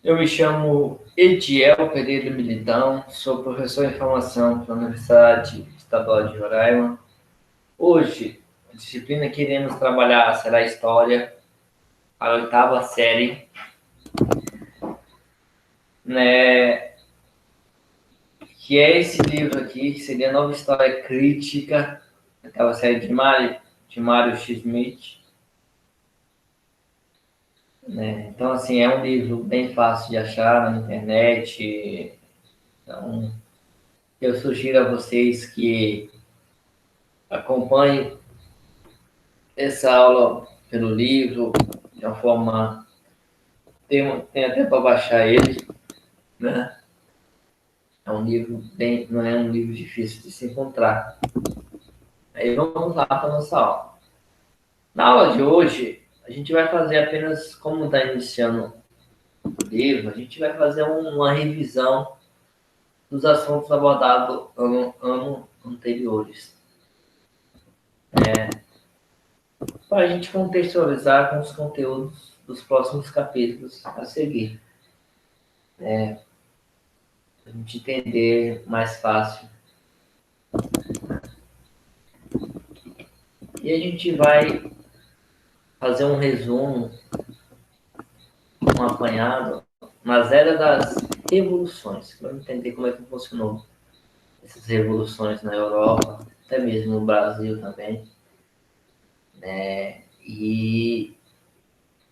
Eu me chamo Ediel Pereira Militão, sou professor em formação pela Universidade Estadual de Roraima. Hoje, a disciplina que iremos trabalhar será a História, a oitava série, né, que é esse livro aqui, que seria a Nova História Crítica, oitava série de Mário Schmidt. Né? Então, assim, é um livro bem fácil de achar na internet. Então, eu sugiro a vocês que acompanhem essa aula pelo livro, de uma forma. Tem até para baixar ele, né? É um livro bem, não é um livro difícil de se encontrar. Aí vamos lá para a nossa aula. Na aula de hoje, a gente vai fazer apenas, como está iniciando o livro, a gente vai fazer uma revisão dos assuntos abordados ano anteriores, para a gente contextualizar com os conteúdos dos próximos capítulos a seguir, para a gente entender mais fácil. E a gente vai fazer um resumo, um apanhado nas eras das revoluções. Vamos entender como é que funcionou essas revoluções na Europa, até mesmo no Brasil também. E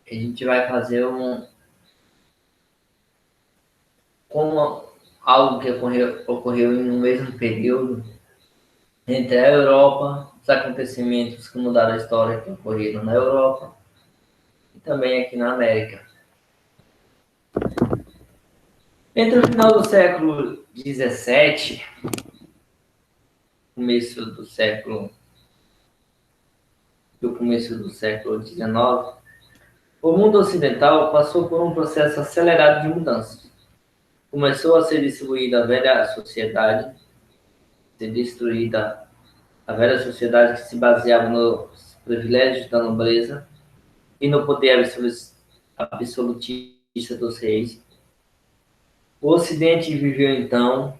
a gente vai fazer como algo que ocorreu em um mesmo período entre a Europa, os acontecimentos que mudaram a história que ocorreram na Europa e também aqui na América. Entre o final do século XVII, começo do século XIX, o mundo ocidental passou por um processo acelerado de mudanças. Começou a ser distribuída a velha sociedade, ser destruída a velha sociedade que se baseava nos privilégios da nobreza e no poder absolutista dos reis. O Ocidente viveu então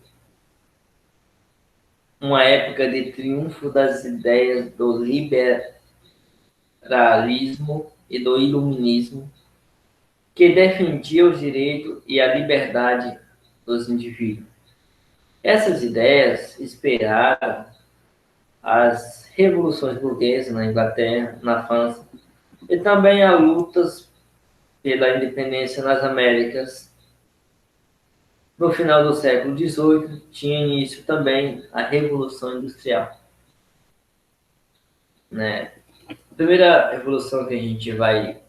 uma época de triunfo das ideias do liberalismo e do iluminismo, que defendia os direitos e a liberdade dos indivíduos. Essas ideias inspiraram as revoluções burguesas na Inglaterra, na França, e também as lutas pela independência nas Américas. No final do século XVIII, tinha início também a Revolução Industrial. Né? A primeira revolução que a gente vai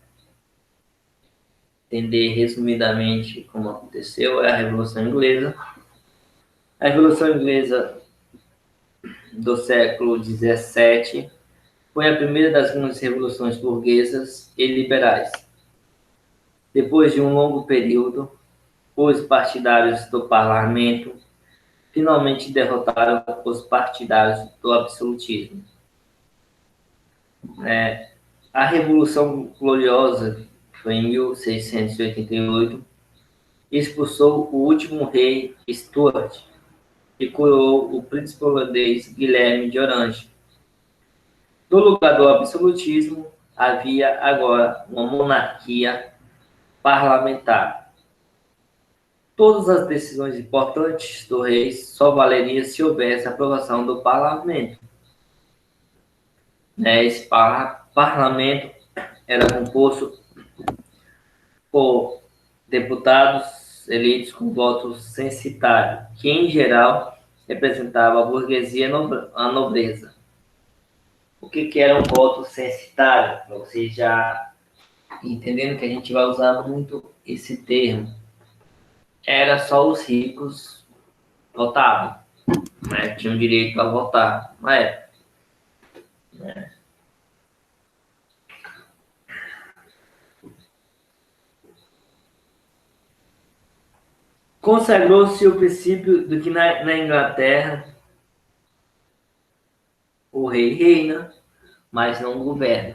entender resumidamente como aconteceu é a Revolução Inglesa. A Revolução Inglesa do século XVII foi a primeira das grandes revoluções burguesas e liberais. Depois de um longo período, os partidários do parlamento finalmente derrotaram os partidários do absolutismo. A Revolução Gloriosa, que foi em 1688, expulsou o último rei Stuart e coroou o príncipe holandês Guilherme de Orange. No lugar do absolutismo, havia agora uma monarquia parlamentar. Todas as decisões importantes do rei só valeriam se houvesse aprovação do parlamento. Esse parlamento era composto por deputados eleitos com voto censitário, que em geral representava a burguesia e a nobreza. O que era um voto censitário? Para vocês já entendendo que a gente vai usar muito esse termo. Era só os ricos votavam, né? Tinham direito a votar na época. Né? Consagrou-se o princípio de que na Inglaterra o rei reina, mas não governa.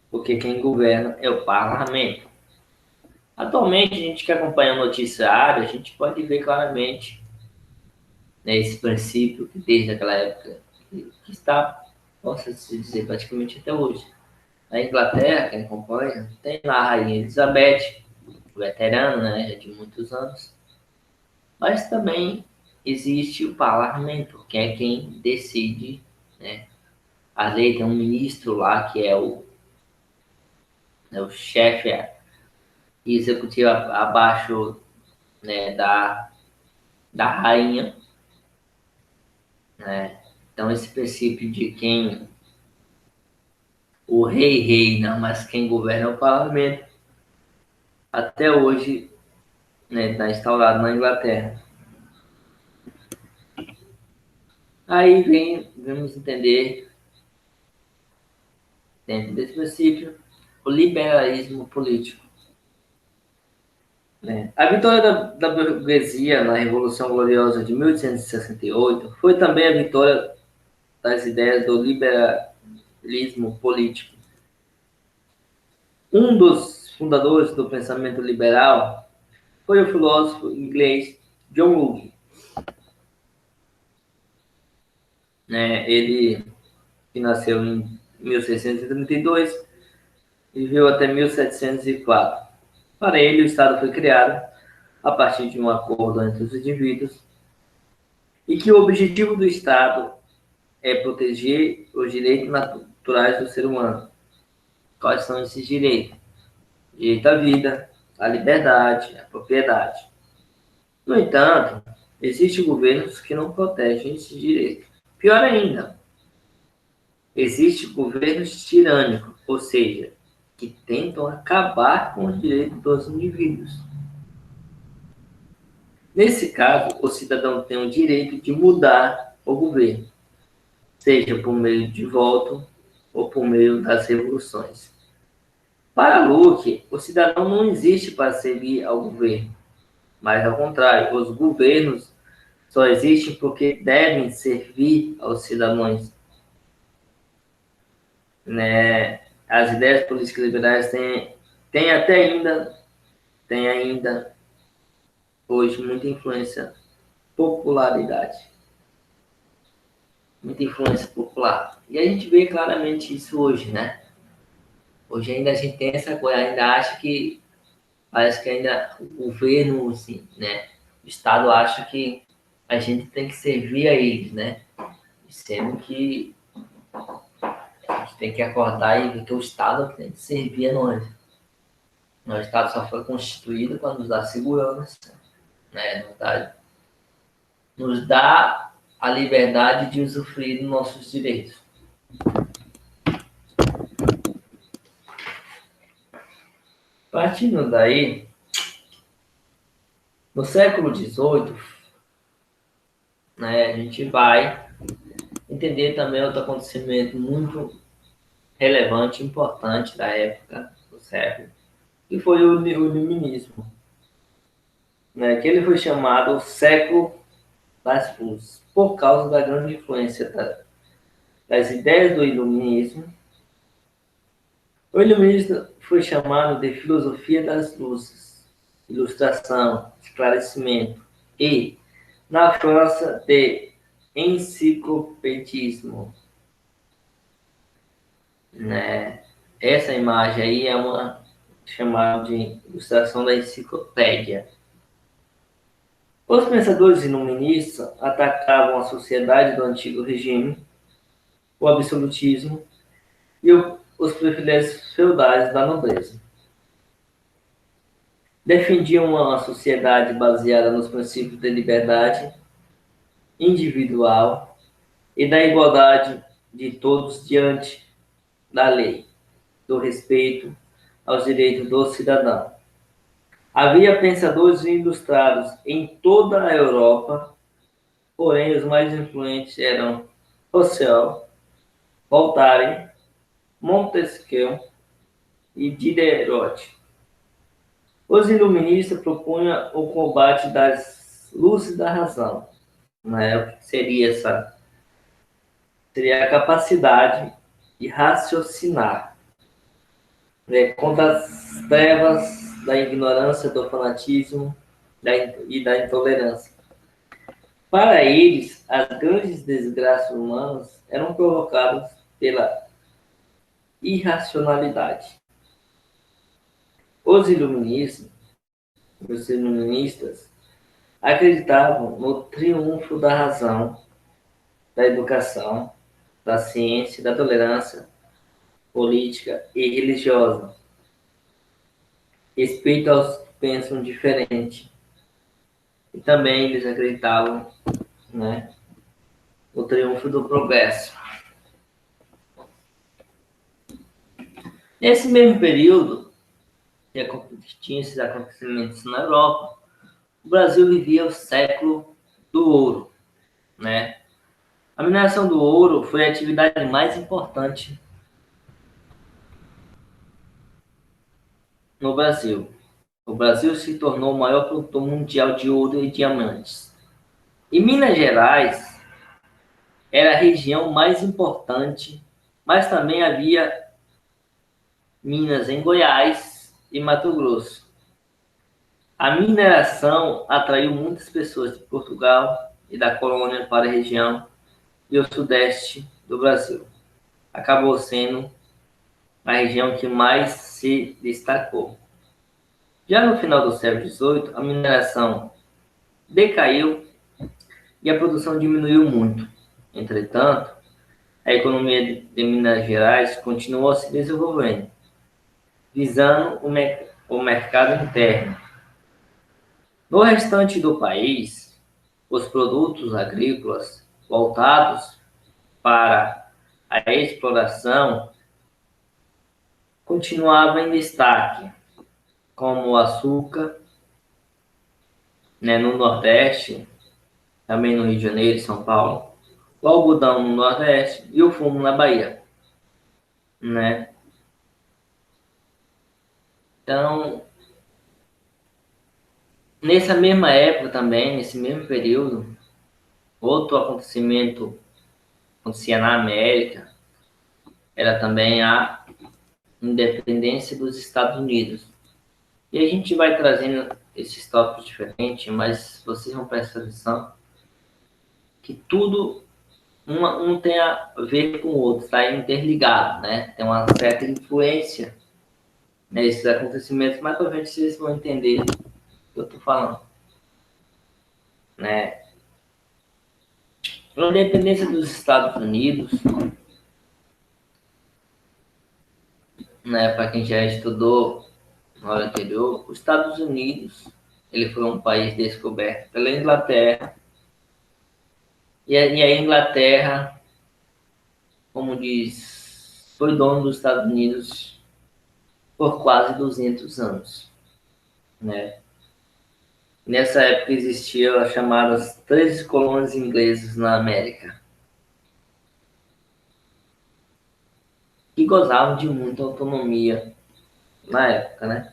Porque quem governa é o parlamento. Atualmente, a gente que acompanha o noticiário, a gente pode ver claramente, né, esse princípio que desde aquela época que está, posso se dizer, praticamente até hoje. Na Inglaterra, quem acompanha, tem lá a Rainha Elizabeth, veterana, né, já de muitos anos, mas também existe o parlamento, que é quem decide, né, a lei. Tem um ministro lá que é o chefe executivo abaixo, né, da rainha, né? Então esse princípio de quem o rei reina, mas quem governa é o parlamento, até hoje, né, está instaurado na Inglaterra. Aí vamos entender, dentro desse princípio, o liberalismo político. Né? A vitória da burguesia na Revolução Gloriosa de 1868 foi também a vitória das ideias do liberalismo político. Um dos fundadores do pensamento liberal foi o filósofo inglês John Locke. Né? Ele, que nasceu em 1632 e viveu até 1704. Para ele, o Estado foi criado a partir de um acordo entre os indivíduos e que o objetivo do Estado é proteger os direitos naturais do ser humano. Quais são esses direitos? Direito à vida, à liberdade, à propriedade. No entanto, existem governos que não protegem esse direito. Pior ainda, existem governos tirânicos, ou seja, que tentam acabar com os direitos dos indivíduos. Nesse caso, o cidadão tem o direito de mudar o governo, seja por meio de voto ou por meio das revoluções. Para Locke, o cidadão não existe para servir ao governo, mas ao contrário, os governos só existem porque devem servir aos cidadãos. Né? As ideias políticas liberais têm até ainda, têm ainda hoje popularidade, muita influência popular. E a gente vê claramente isso hoje, né? Hoje ainda a gente tem essa coisa, ainda acha que, parece que ainda o governo, assim, né? O Estado acha que a gente tem que servir a eles, né? Sendo que a gente tem que acordar e ver que o Estado tem que servir a nós. O Estado só foi constituído para nos dar segurança, né? Nos dá a liberdade de usufruir dos nossos direitos. Partindo daí, no século XVIII, né, a gente vai entender também outro acontecimento muito relevante, importante da época do século, que foi o iluminismo, né, que ele foi chamado século das luzes, por causa da grande influência das ideias do iluminismo. O iluminismo foi chamado de filosofia das luzes, ilustração, esclarecimento e, na França, de enciclopedismo. Né? Essa imagem aí é uma chamada de ilustração da enciclopédia. Os pensadores iluministas atacavam a sociedade do antigo regime, o absolutismo e os privilégios feudais da nobreza. Defendiam uma sociedade baseada nos princípios de liberdade individual e da igualdade de todos diante da lei, do respeito aos direitos do cidadão. Havia pensadores ilustrados em toda a Europa, porém os mais influentes eram Rousseau, Voltaire, Montesquieu e Diderot. Os iluministas propunham o combate das luzes da razão, né? Seria a capacidade de raciocinar, né? Contra as trevas da ignorância, do fanatismo e da intolerância. Para eles, as grandes desgraças humanas eram provocadas pela irracionalidade. Os iluministas acreditavam no triunfo da razão, da educação, da ciência, da tolerância política e religiosa, respeito aos que pensam diferente. E também eles acreditavam, né, no triunfo do progresso. Nesse mesmo período, que tinha esses acontecimentos na Europa, o Brasil vivia o século do ouro, né? A mineração do ouro foi a atividade mais importante no Brasil. O Brasil se tornou o maior produtor mundial de ouro e diamantes. E Minas Gerais era a região mais importante, mas também havia minas em Goiás e Mato Grosso. A mineração atraiu muitas pessoas de Portugal e da colônia para a região e o sudeste do Brasil. Acabou sendo a região que mais se destacou. Já no final do século XVIII, a mineração decaiu e a produção diminuiu muito. Entretanto, a economia de Minas Gerais continuou se desenvolvendo, visando o mercado interno. No restante do país, os produtos agrícolas voltados para a exploração continuavam em destaque, como o açúcar, né, no Nordeste, também no Rio de Janeiro e São Paulo, o algodão no Nordeste e o fumo na Bahia, né? Então, nessa mesma época também, nesse mesmo período, outro acontecimento acontecia na América, era também a independência dos Estados Unidos. E a gente vai trazendo esses tópicos diferentes, mas vocês vão prestar atenção que tudo um tem a ver com o outro, está interligado, né? Tem uma certa influência nesses acontecimentos, mas para frente vocês vão entender o que eu estou falando, né? A independência dos Estados Unidos, né? Para quem já estudou no ano anterior, os Estados Unidos ele foi um país descoberto pela Inglaterra e a Inglaterra, como diz, foi dono dos Estados Unidos por quase 200 anos, né? Nessa época existiam as chamadas 13 colônias inglesas na América, que gozavam de muita autonomia na época, né?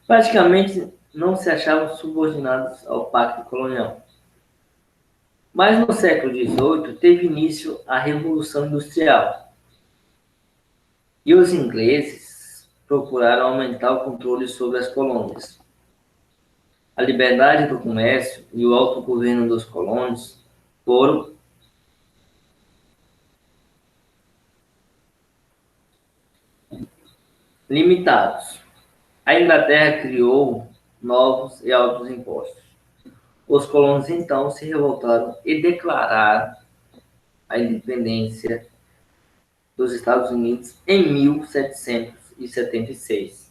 Praticamente não se achavam subordinados ao pacto colonial. Mas no século XVIII teve início a Revolução Industrial e os ingleses procuraram aumentar o controle sobre as colônias. A liberdade do comércio e o autogoverno dos colônios foram limitados. A Inglaterra criou novos e altos impostos. Os colonos então se revoltaram e declararam a independência dos Estados Unidos em 1776.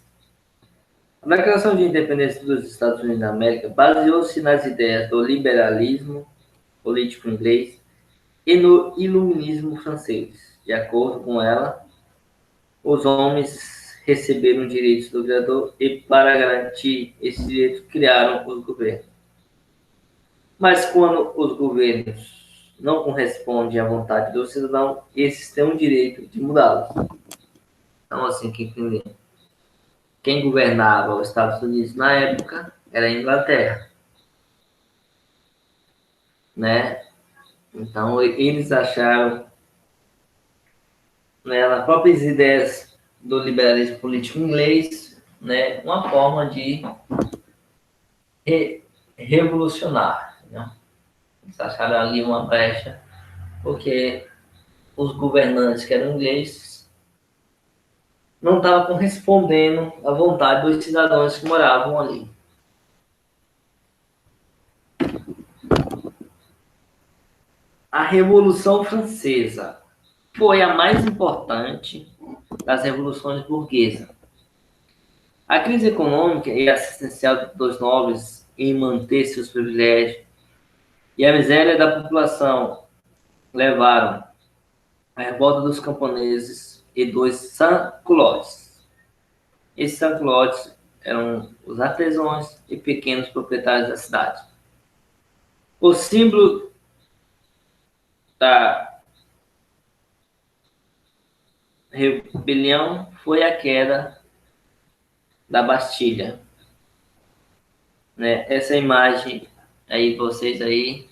A Declaração de Independência dos Estados Unidos da América baseou-se nas ideias do liberalismo político inglês e no iluminismo francês. De acordo com ela, os homens receberam direitos do Criador e, para garantir esses direitos, criaram os governos. Mas quando os governos não correspondem à vontade do cidadão, esses têm o direito de mudá-los. Então, assim que entender. Quem governava os Estados Unidos na época era a Inglaterra, né? Então, eles acharam, né, nas próprias ideias do liberalismo político inglês, né, uma forma de revolucionar, né? Eles acharam ali uma brecha, porque os governantes que eram ingleses não estavam correspondendo à vontade dos cidadãos que moravam ali. A Revolução Francesa foi a mais importante das revoluções burguesas. A crise econômica e assistencial dos nobres em manter seus privilégios e a miséria da população levaram à revolta dos camponeses e dos sans-culottes. Esses sans-culottes eram os artesãos e pequenos proprietários da cidade. O símbolo da rebelião foi a queda da Bastilha, né? Essa imagem aí, vocês aí,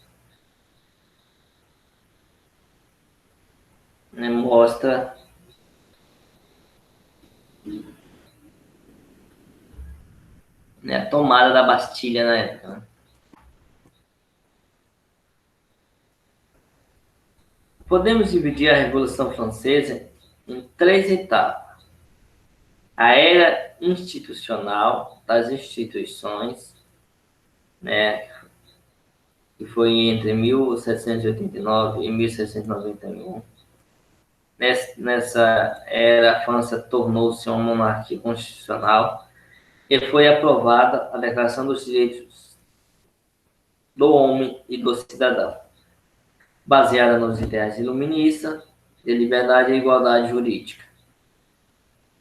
né, mostra, né, a tomada da Bastilha na época, né? Podemos dividir a Revolução Francesa em três etapas: a era institucional das instituições, né, que foi entre 1789 e 1791. Nessa era, a França tornou-se uma monarquia constitucional e foi aprovada a Declaração dos Direitos do Homem e do Cidadão, baseada nos ideais iluministas de liberdade e igualdade jurídica.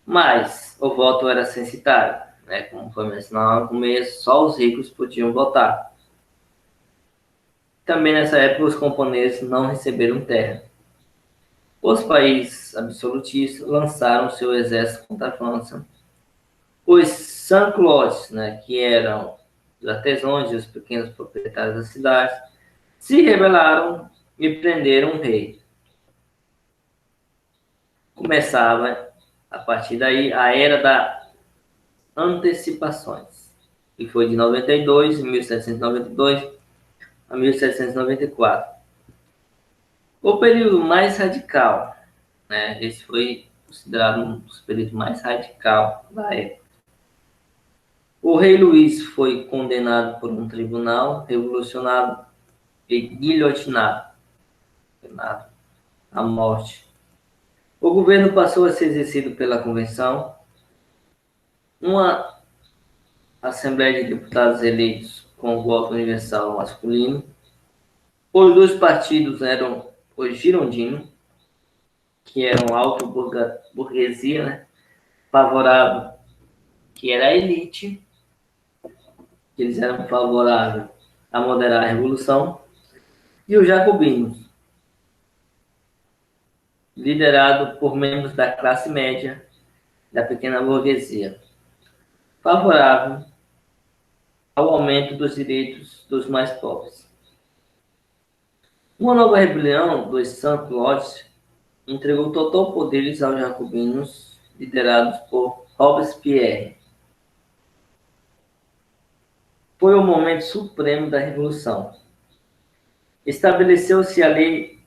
Mas o voto era censitário, né? Como foi mencionado no começo, só os ricos podiam votar. Também nessa época os camponeses não receberam terra. Os países absolutistas lançaram seu exército contra a França. Os sans-culottes, né, que eram os artesãos e os pequenos proprietários da cidade, se rebelaram e prenderam o rei. Começava, a partir daí, a Era das Antecipações, que foi de 1792 a 1794. O período mais radical, né, esse foi considerado um dos períodos mais radicais da época. O rei Luís foi condenado por um tribunal revolucionário e guilhotinado à morte. O governo passou a ser exercido pela convenção, uma assembleia de deputados eleitos com voto universal masculino. Os dois partidos eram os girondinos, que eram alto-burguesia, né, favorável, que era a elite, que eles eram favoráveis a moderar a revolução, e os jacobinos, liderado por membros da classe média, da pequena burguesia, favorável ao aumento dos direitos dos mais pobres. Uma nova rebelião dos sans-culottes entregou total poderes aos jacobinos, liderados por Robespierre. Foi o momento supremo da revolução. Estabeleceu-se a lei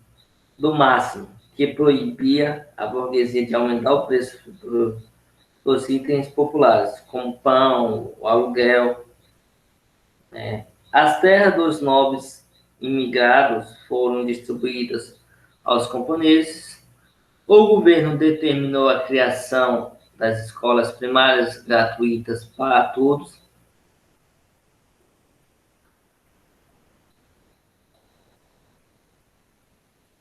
do máximo, que proibia a burguesia de aumentar o preço dos itens populares, como pão, o aluguel, né? As terras dos nobres imigrados foram distribuídas aos camponeses. O governo determinou a criação das escolas primárias gratuitas para todos.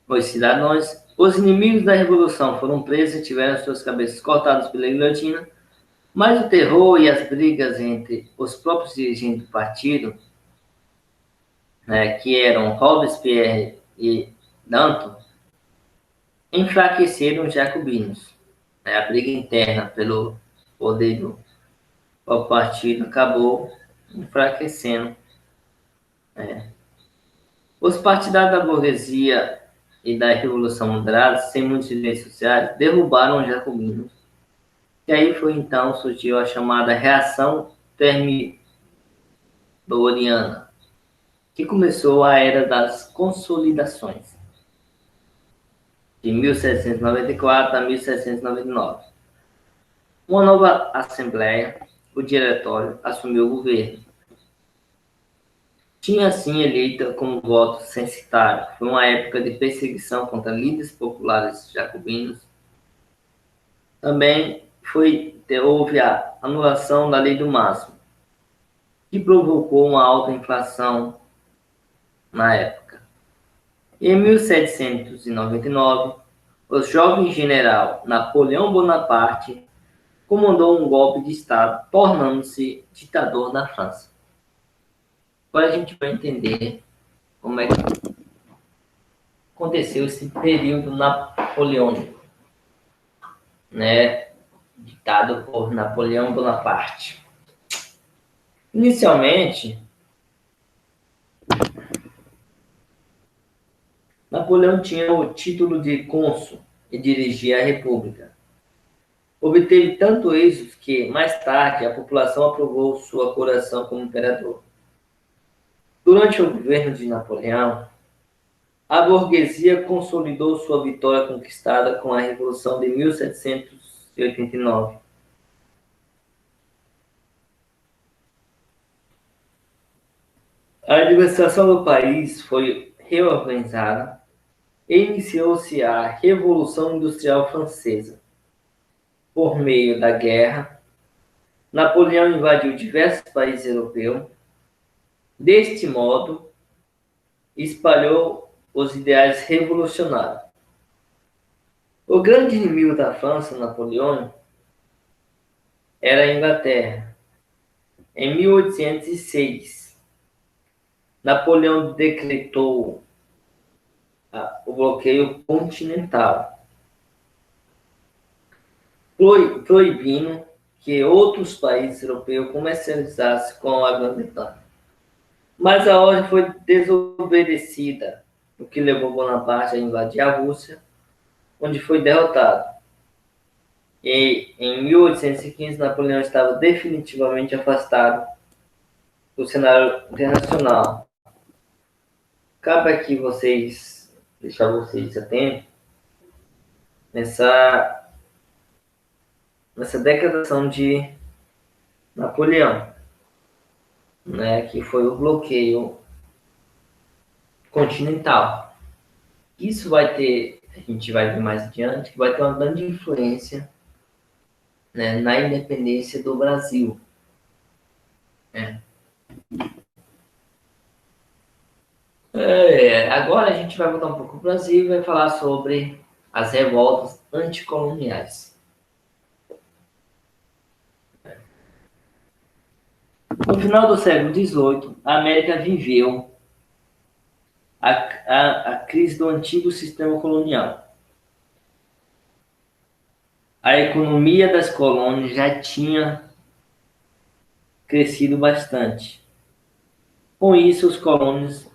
Os cidadãos, os inimigos da revolução foram presos e tiveram suas cabeças cortadas pela guilhotina, mas o terror e as brigas entre os próprios dirigentes do partido, né, que eram Robespierre e Danton, enfraqueceram os jacobinos. Né? A briga interna pelo poder do partido acabou enfraquecendo. Né? Os partidários da burguesia e da Revolução Moderada, sem muitos direitos sociais, derrubaram os jacobinos E aí foi então surgiu a chamada reação termidoriana, que começou a era das consolidações, de 1794 a 1799. Uma nova Assembleia, o Diretório, assumiu o governo. Tinha assim eleita como voto censitário. Foi uma época de perseguição contra líderes populares jacobinos. Também houve a anulação da lei do máximo, que provocou uma alta inflação na época. Em 1799, o jovem general Napoleão Bonaparte comandou um golpe de Estado, tornando-se ditador da França. Agora a gente vai entender como é que aconteceu esse período napoleônico, né, ditado por Napoleão Bonaparte. Inicialmente, Napoleão tinha o título de cônsul e dirigia a república. Obteve tanto êxito que, mais tarde, a população aprovou sua coroação como imperador. Durante o governo de Napoleão, a burguesia consolidou sua vitória conquistada com a Revolução de 1789. A administração do país foi reorganizada e iniciou-se a Revolução Industrial Francesa. Por meio da guerra, Napoleão invadiu diversos países europeus. Deste modo, espalhou os ideais revolucionários. O grande inimigo da França napoleônica era a Inglaterra. Em 1806, Napoleão decretou o bloqueio continental, proibindo que outros países europeus comercializassem com a Grã-Bretanha. Mas a ordem foi desobedecida, o que levou Bonaparte a invadir a Rússia, onde foi derrotado. E em 1815, Napoleão estava definitivamente afastado do cenário internacional. Cabe aqui deixar vocês atentos nessa declaração de Napoleão, né, que foi o bloqueio continental. Isso a gente vai ver mais adiante, que vai ter uma grande influência, né, na independência do Brasil. Agora a gente vai voltar um pouco para o Brasil e vai falar sobre as revoltas anticoloniais. No final do século XVIII, a América viveu a crise do antigo sistema colonial. A economia das colônias já tinha crescido bastante. Com isso, os colônios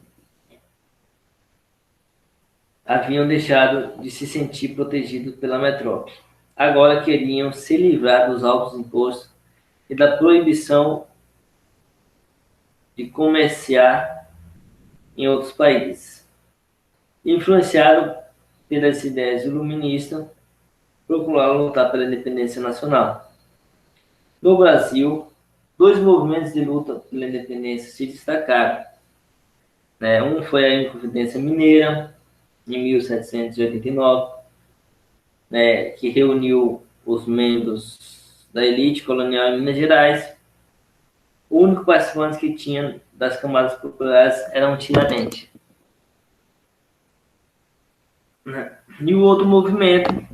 haviam deixado de se sentir protegidos pela metrópole. Agora queriam se livrar dos altos impostos e da proibição de comerciar em outros países. Influenciado pelas ideias iluministas, procuraram lutar pela independência nacional. No Brasil, dois movimentos de luta pela independência se destacaram. Um foi a Inconfidência Mineira, em 1789, que reuniu os membros da elite colonial em Minas Gerais. O único participante que tinha das camadas populares era um Tiradentes. E o outro movimento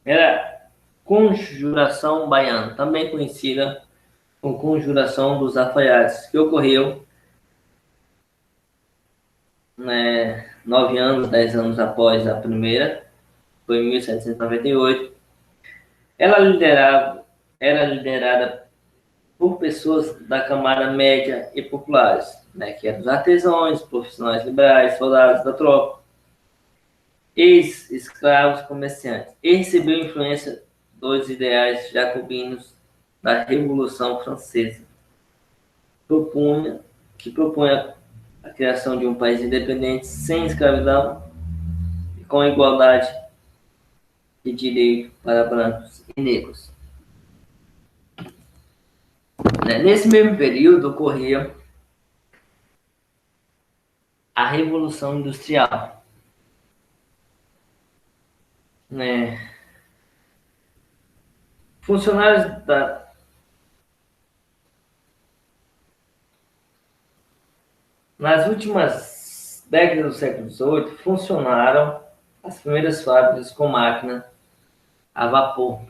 era a Conjuração Baiana, também conhecida como Conjuração dos Alfaiates, que ocorreu 9 anos, 10 anos após a primeira, foi em 1798. Ela era liderada por pessoas da camada média e populares, que eram os artesãos, profissionais liberais, soldados da tropa, ex-escravos, comerciantes, e recebeu influência dos ideais jacobinos da Revolução Francesa, propunha a criação de um país independente, sem escravidão e com igualdade de direito para brancos e negros. Nesse mesmo período ocorria a Revolução Industrial. Funcionários nas últimas décadas do século XVIII, funcionaram as primeiras fábricas com máquina a vapor.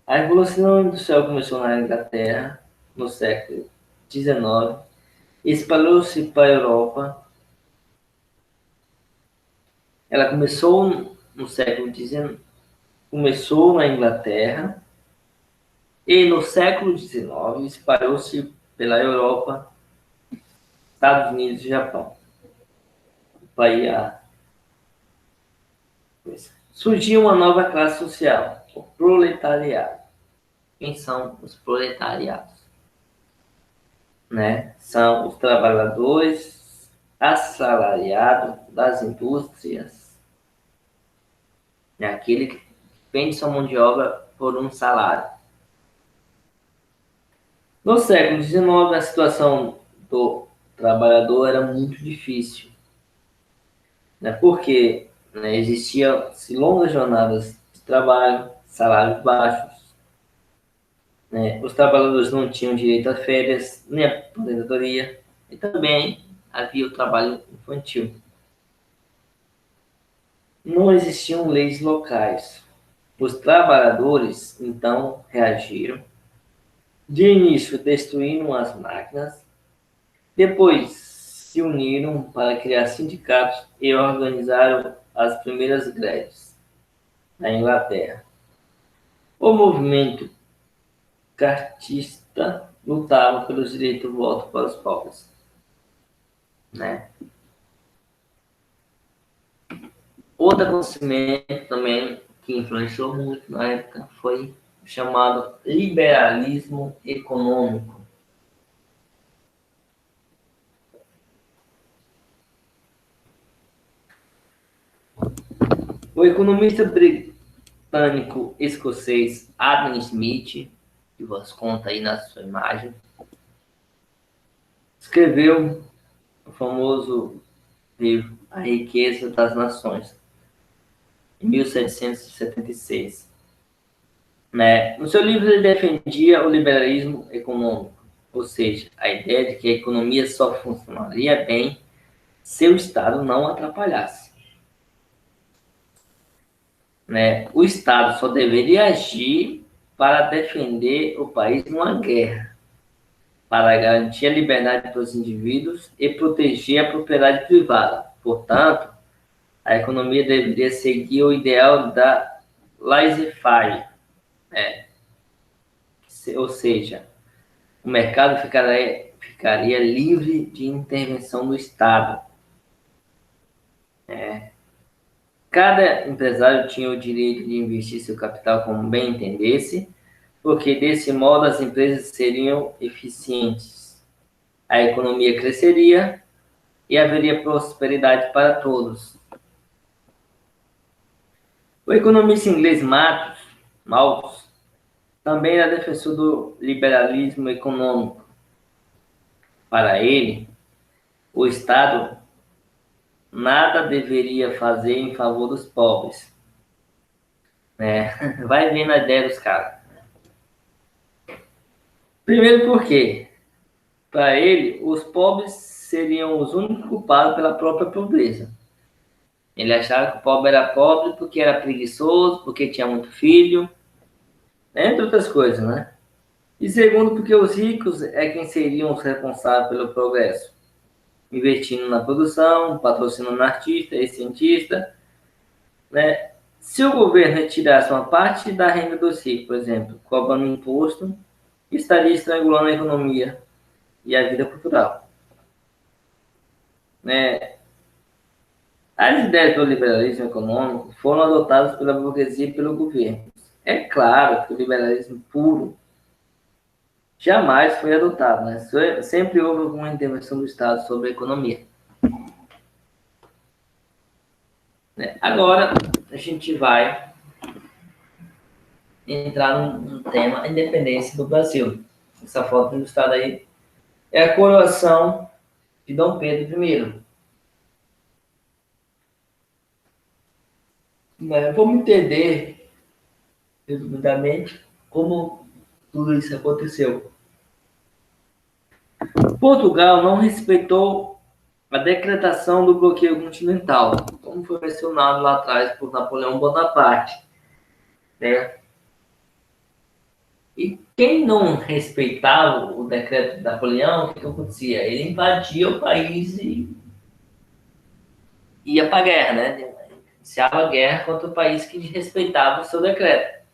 A Revolução Industrial começou na Inglaterra no século XIX, espalhou-se para a Europa. Ela começou no século XIX, começou na Inglaterra e no século XIX espalhou-se pela Europa, Estados Unidos e Japão. Surgiu uma nova classe social, o proletariado. Quem são os proletariados? São os trabalhadores assalariados das indústrias. Aquele que vende sua mão de obra por um salário. No século XIX, a situação do trabalhador era muito difícil, porque existiam longas jornadas de trabalho, salários baixos, os trabalhadores não tinham direito a férias, nem a aposentadoria, e também havia o trabalho infantil. Não existiam leis locais. Os trabalhadores, então, reagiram. De início, destruíram as máquinas. Depois, se uniram para criar sindicatos e organizaram as primeiras greves na Inglaterra. O movimento cartista lutava pelos direitos do voto para os pobres. Outro acontecimento também que influenciou muito na época foi o chamado liberalismo econômico. O economista britânico-escocês Adam Smith, que vos conta aí na sua imagem, escreveu o famoso livro A Riqueza das Nações, em 1776. No seu livro, ele defendia o liberalismo econômico, ou seja, a ideia de que a economia só funcionaria bem se o Estado não atrapalhasse. O Estado só deveria agir para defender o país numa guerra, para garantir a liberdade dos indivíduos e proteger a propriedade privada. Portanto, a economia deveria seguir o ideal da laissez-faire, ou seja, o mercado ficaria livre de intervenção do Estado. Cada empresário tinha o direito de investir seu capital como bem entendesse, porque desse modo as empresas seriam eficientes, a economia cresceria e haveria prosperidade para todos. O economista inglês Malthus também era defensor do liberalismo econômico. Para ele, o Estado nada deveria fazer em favor dos pobres. Vai vendo a ideia dos caras. Primeiro porque, para ele, os pobres seriam os únicos culpados pela própria pobreza. Ele achava que o pobre era pobre porque era preguiçoso, porque tinha muito filho, entre outras coisas, E segundo, porque os ricos é quem seriam os responsáveis pelo progresso, investindo na produção, patrocinando artista e cientista, Se o governo retirasse uma parte da renda dos ricos, por exemplo, cobrando imposto, estaria estrangulando a economia e a vida cultural. As ideias do liberalismo econômico foram adotadas pela burguesia e pelo governo. É claro que o liberalismo puro jamais foi adotado, né? Sempre houve alguma intervenção do Estado sobre a economia, né? Agora, a gente vai entrar num tema, a independência do Brasil. Essa foto ilustrada aí é a coroação de Dom Pedro I. Né? Vamos entender, resumidamente, como tudo isso aconteceu. Portugal não respeitou a decretação do bloqueio continental, como foi mencionado lá atrás por Napoleão Bonaparte, né? E quem não respeitava o decreto de Napoleão, o que acontecia? Ele invadia o país e ia para a guerra, né? Iniciava a guerra contra o país que respeitava o seu decreto.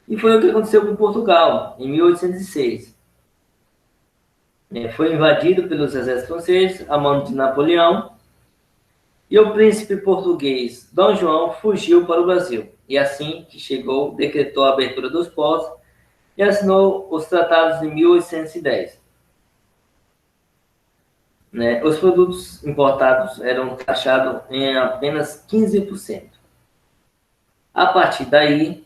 E foi o que aconteceu com Portugal, em 1806. Foi invadido pelos exércitos franceses, a mando de Napoleão, e o príncipe português Dom João fugiu para o Brasil. E assim que chegou, decretou a abertura dos portos e assinou os tratados de 1810. Né? Os produtos importados eram taxados em apenas 15%. A partir daí,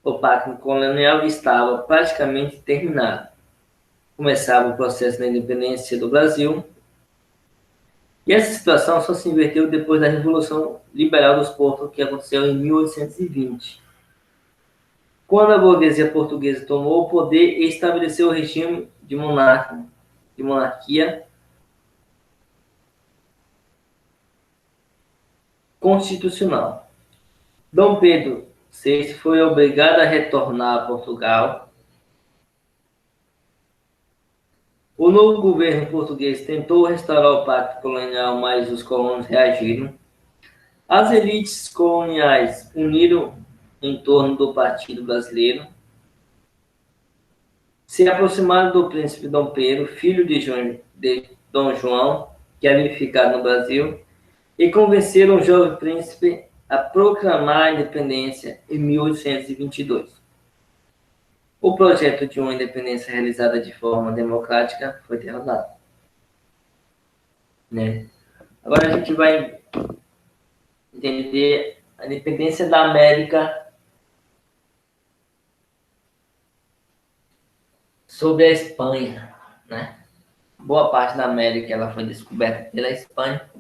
o pacto colonial estava praticamente terminado. Começava o processo da independência do Brasil, e essa situação só se inverteu depois da Revolução Liberal dos Portos, que aconteceu em 1820. Quando a burguesia portuguesa tomou o poder e estabeleceu o regime de monarquia constitucional. Dom Pedro VI foi obrigado a retornar a Portugal. O novo governo português tentou restaurar o pacto colonial, mas os colonos reagiram. As elites coloniais uniram em torno do Partido Brasileiro, se aproximaram do príncipe Dom Pedro, filho de Dom João, que havia ficado no Brasil, e convenceram o jovem príncipe a proclamar a independência em 1822. O projeto de uma independência realizada de forma democrática foi derrotado. Né? Agora a gente vai entender a independência da América sobre a Espanha. Né? Boa parte da América ela foi descoberta pela Espanha.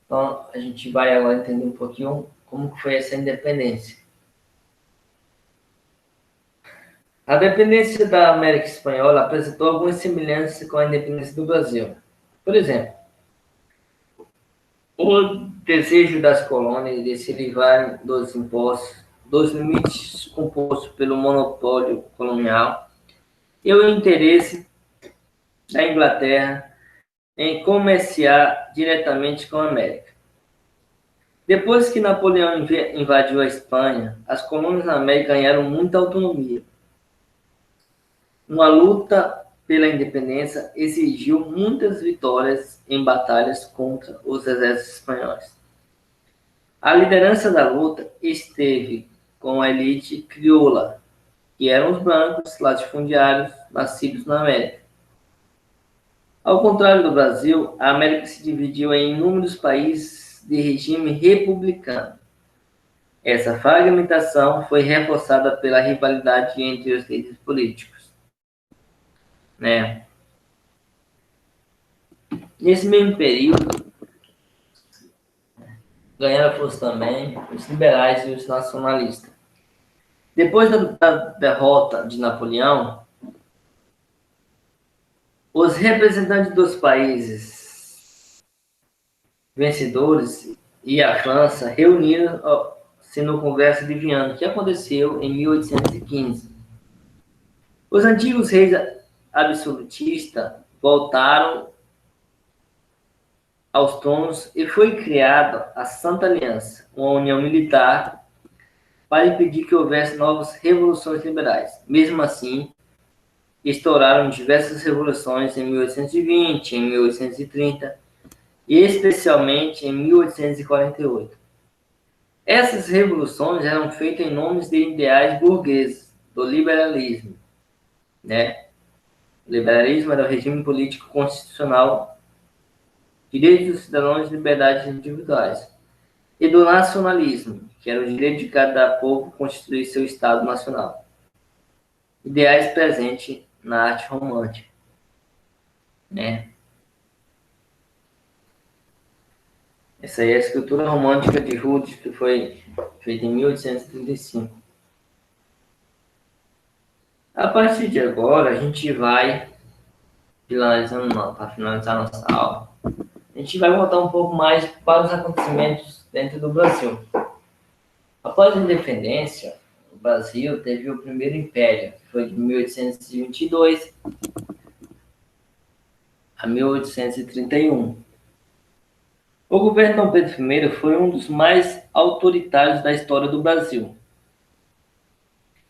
Então a gente vai agora entender um pouquinho como foi essa independência. A independência da América Espanhola apresentou algumas semelhanças com a independência do Brasil. Por exemplo, o desejo das colônias de se livrar dos impostos, dos limites compostos pelo monopólio colonial e o interesse da Inglaterra em comerciar diretamente com a América. Depois que Napoleão invadiu a Espanha, as colônias na América ganharam muita autonomia. Uma luta pela independência exigiu muitas vitórias em batalhas contra os exércitos espanhóis. A liderança da luta esteve com a elite crioula, que eram os brancos latifundiários nascidos na América. Ao contrário do Brasil, a América se dividiu em inúmeros países de regime republicano. Essa fragmentação foi reforçada pela rivalidade entre os líderes políticos. Né? Nesse mesmo período, ganharam força também os liberais e os nacionalistas. Depois da derrota de Napoleão, os representantes dos países vencedores e a França reuniram-se no Congresso de Viana, que aconteceu em 1815. Os antigos reis absolutistas voltaram aos tronos e foi criada a Santa Aliança, uma união militar para impedir que houvesse novas revoluções liberais. Mesmo assim, estouraram diversas revoluções em 1820, em 1830, e especialmente em 1848. Essas revoluções eram feitas em nome de ideais burgueses, do liberalismo, né? O liberalismo era o regime político constitucional, direitos dos cidadãos e liberdades individuais, e do nacionalismo, que era o direito de cada povo constituir seu Estado nacional. Ideais presentes na arte romântica, né? Essa aí é a escultura romântica de Rudolf, que foi feita em 1835. A partir de agora, a gente vai para finalizar nossa aula. A gente vai voltar um pouco mais para os acontecimentos dentro do Brasil. Após a independência, o Brasil teve o primeiro império, que foi de 1822 a 1831. O governo Dom Pedro I foi um dos mais autoritários da história do Brasil.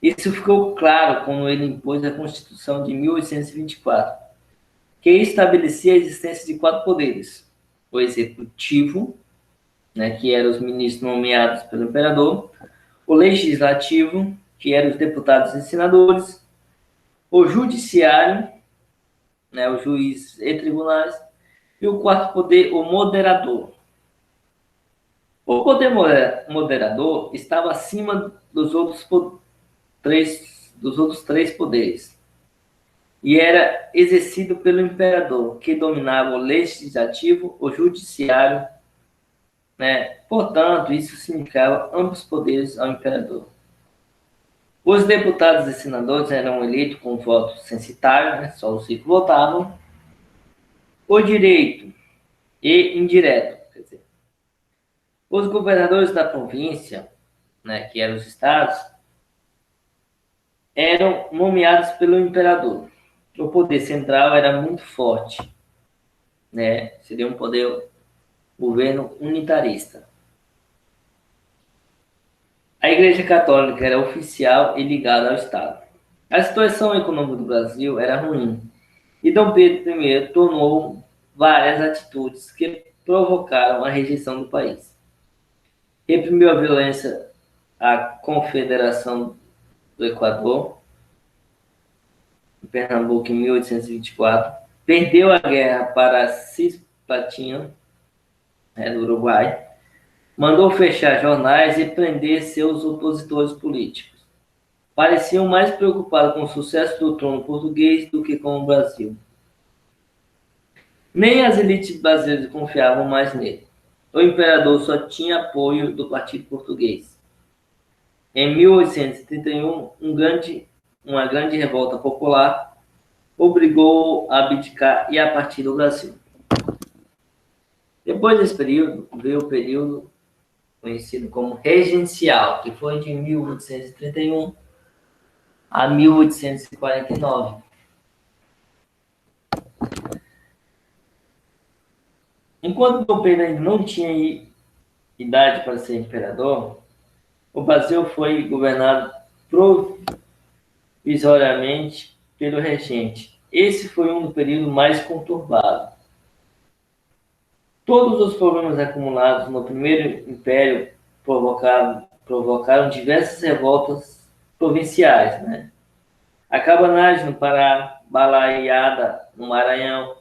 Isso ficou claro quando ele impôs a Constituição de 1824, que estabelecia a existência de 4 poderes: o executivo, né, que eram os ministros nomeados pelo imperador; o legislativo, que eram os deputados e senadores; o judiciário, né, o juiz e tribunais; e o 4º poder, o moderador. O poder moderador estava acima dos outros 3 poderes e era exercido pelo imperador, que dominava o legislativo, o judiciário, né? Portanto, isso significava amplos poderes ao imperador. Os deputados e senadores eram eleitos com voto censitário, né? Só os ricos votavam. O direito e indireto, quer dizer, os governadores da província, né, que eram os estados, eram nomeados pelo imperador. O poder central era muito forte, né? Seria um governo unitarista. A Igreja Católica era oficial e ligada ao Estado. A situação econômica do Brasil era ruim e Dom Pedro I tomou várias atitudes que provocaram a rejeição do país. Reprimiu a violência à Confederação do Equador, em Pernambuco, em 1824. Perdeu a guerra para Cisplatina, do Uruguai. Mandou fechar jornais e prender seus opositores políticos. Pareciam mais preocupados com o sucesso do trono português do que com o Brasil. Nem as elites brasileiras confiavam mais nele. O imperador só tinha apoio do partido português. Em 1831, uma grande revolta popular obrigou a abdicar e a partir do Brasil. Depois desse período, veio o período conhecido como regencial, que foi de 1831 a 1849. Enquanto Dom Pedro ainda não tinha idade para ser imperador, o Brasil foi governado provisoriamente pelo regente. Esse foi um dos períodos mais conturbados. Todos os problemas acumulados no primeiro império provocaram diversas revoltas provinciais, né? A Cabanagem no Pará, Balaiada no Maranhão,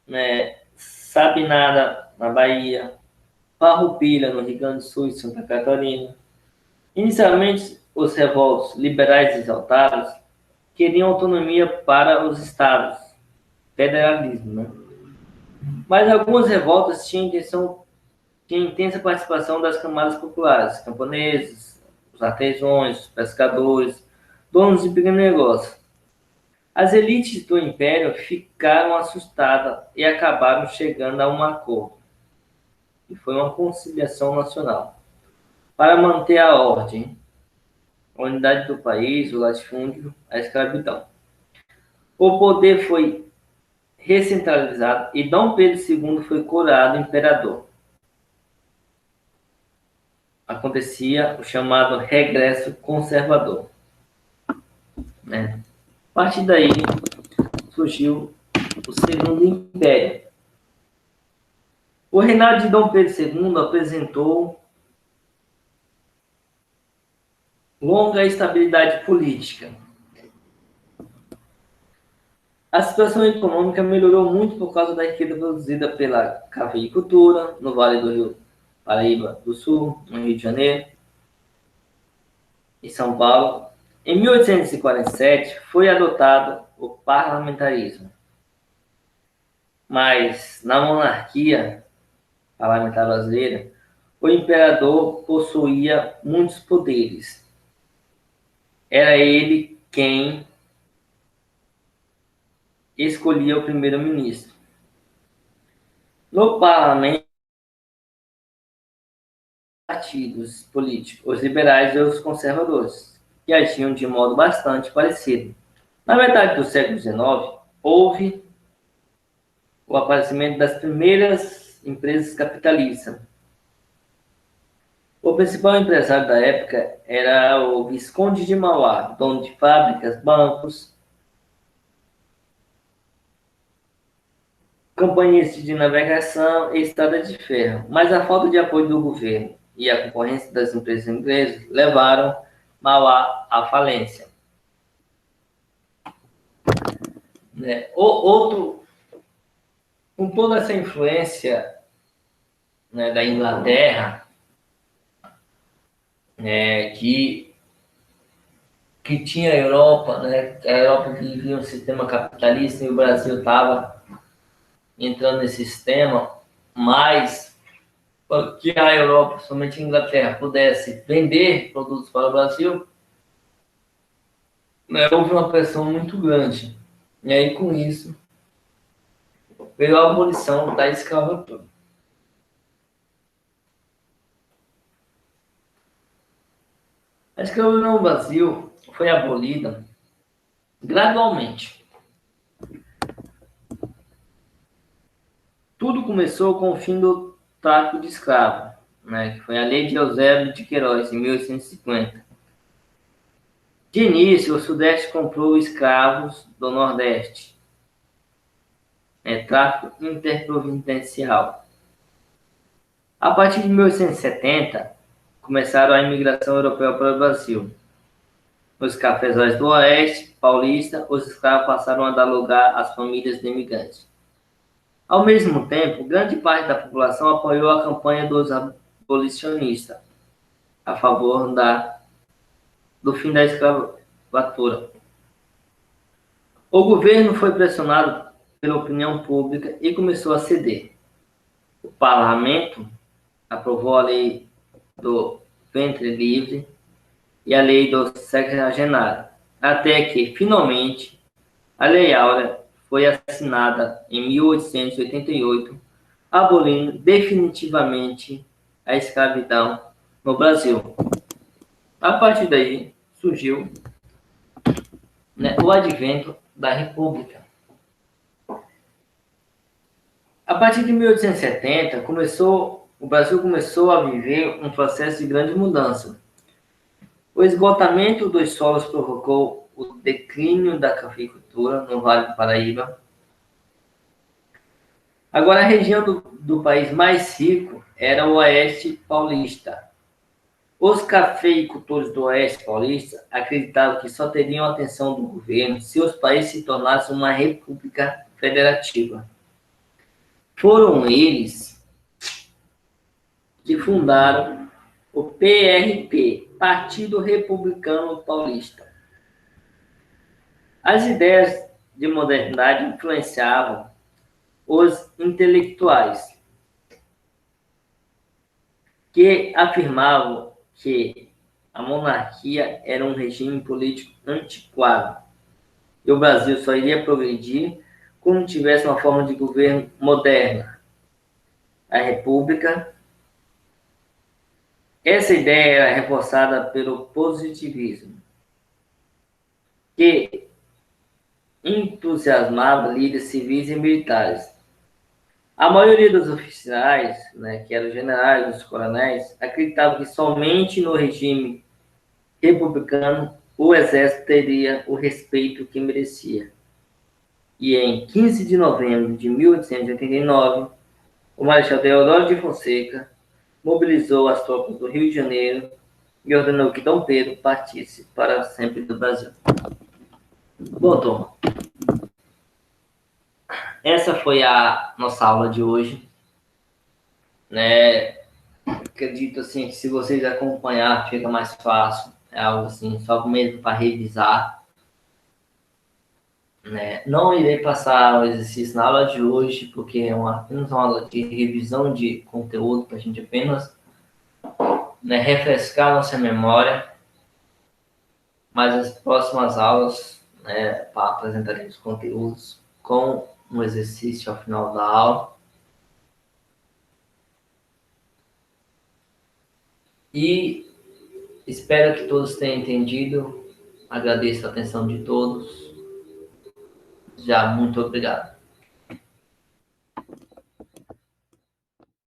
né? Sabinada na Bahia, Farroupilha no Rio Grande do Sul e Santa Catarina. Inicialmente, os revoltos liberais exaltados queriam autonomia para os estados, federalismo, né? Mas algumas revoltas tinham intensa participação das camadas populares, camponeses, os artesãos, os pescadores, donos de pequeno negócio. As elites do império ficaram assustadas e acabaram chegando a um acordo, que foi uma conciliação nacional, para manter a ordem, a unidade do país, o latifúndio, a escravidão. O poder foi recentralizado e Dom Pedro II foi coroado imperador. Acontecia o chamado regresso conservador, né? A partir daí surgiu o Segundo Império. O reinado de Dom Pedro II apresentou longa estabilidade política. A situação econômica melhorou muito por causa da riqueza produzida pela cafeicultura no Vale do Rio Paraíba do Sul, no Rio de Janeiro e São Paulo. Em 1847 foi adotado o parlamentarismo, mas na monarquia parlamentar brasileira, o imperador possuía muitos poderes. Era ele quem escolhia o primeiro-ministro. No parlamento, partidos políticos, os liberais e os conservadores, que agiam de modo bastante parecido. Na metade do século XIX, houve o aparecimento das primeiras empresas capitalistas. O principal empresário da época era o Visconde de Mauá, dono de fábricas, bancos, companhias de navegação e estradas de ferro. Mas a falta de apoio do governo e a concorrência das empresas inglesas levaram Mauá à falência. Com toda essa influência, da Inglaterra, que tinha a Europa, a Europa vivia um sistema capitalista e o Brasil estava entrando nesse sistema, mas que a Europa, somente a Inglaterra, pudesse vender produtos para o Brasil, houve uma pressão muito grande. E aí, com isso, veio a abolição da escravatura. A escravatura no Brasil foi abolida gradualmente. Tudo começou com o fim do tráfico de escravos, que foi a Lei de Eusébio de Queiroz, em 1850. De início, o Sudeste comprou escravos do Nordeste. Tráfico interprovidencial. A partir de 1870, começaram a imigração europeia para o Brasil. Nos cafezais do Oeste paulista, os escravos passaram a dar lugar às famílias de imigrantes. Ao mesmo tempo, grande parte da população apoiou a campanha dos abolicionistas a favor do fim da escravatura. O governo foi pressionado pela opinião pública e começou a ceder. O parlamento aprovou a lei do ventre livre e a lei do sexagenário, até que, finalmente, a Lei Áurea foi assinada em 1888, abolindo definitivamente a escravidão no Brasil. A partir daí, surgiu o advento da República. A partir de 1870, o Brasil começou a viver um processo de grande mudança. O esgotamento dos solos provocou o declínio da cafeicultura no Vale do Paraíba. Agora, a região do país mais rico era o Oeste Paulista. Os cafeicultores do Oeste Paulista acreditavam que só teriam a atenção do governo se os países se tornassem uma república federativa. Foram eles que fundaram o PRP, Partido Republicano Paulista. As ideias de modernidade influenciavam os intelectuais, que afirmavam que a monarquia era um regime político antiquado e o Brasil só iria progredir quando tivesse uma forma de governo moderna, a república. Essa ideia era reforçada pelo positivismo, que entusiasmava líderes civis e militares. A maioria dos oficiais, que eram os generais, os coronéis, acreditavam que somente no regime republicano o exército teria o respeito que merecia. E em 15 de novembro de 1889, o Marechal Deodoro de Fonseca mobilizou as tropas do Rio de Janeiro e ordenou que Dom Pedro partisse para sempre do Brasil. Bom, turma, essa foi a nossa aula de hoje, né? Acredito assim que se vocês acompanhar fica mais fácil, é algo assim só mesmo para revisar, né? Não irei passar o exercício na aula de hoje porque é apenas uma aula de revisão de conteúdo para a gente apenas, né, refrescar nossa memória, mas as próximas aulas, né, para apresentar os conteúdos com um exercício ao final da aula. E espero que todos tenham entendido. Agradeço a atenção de todos. Já muito obrigado.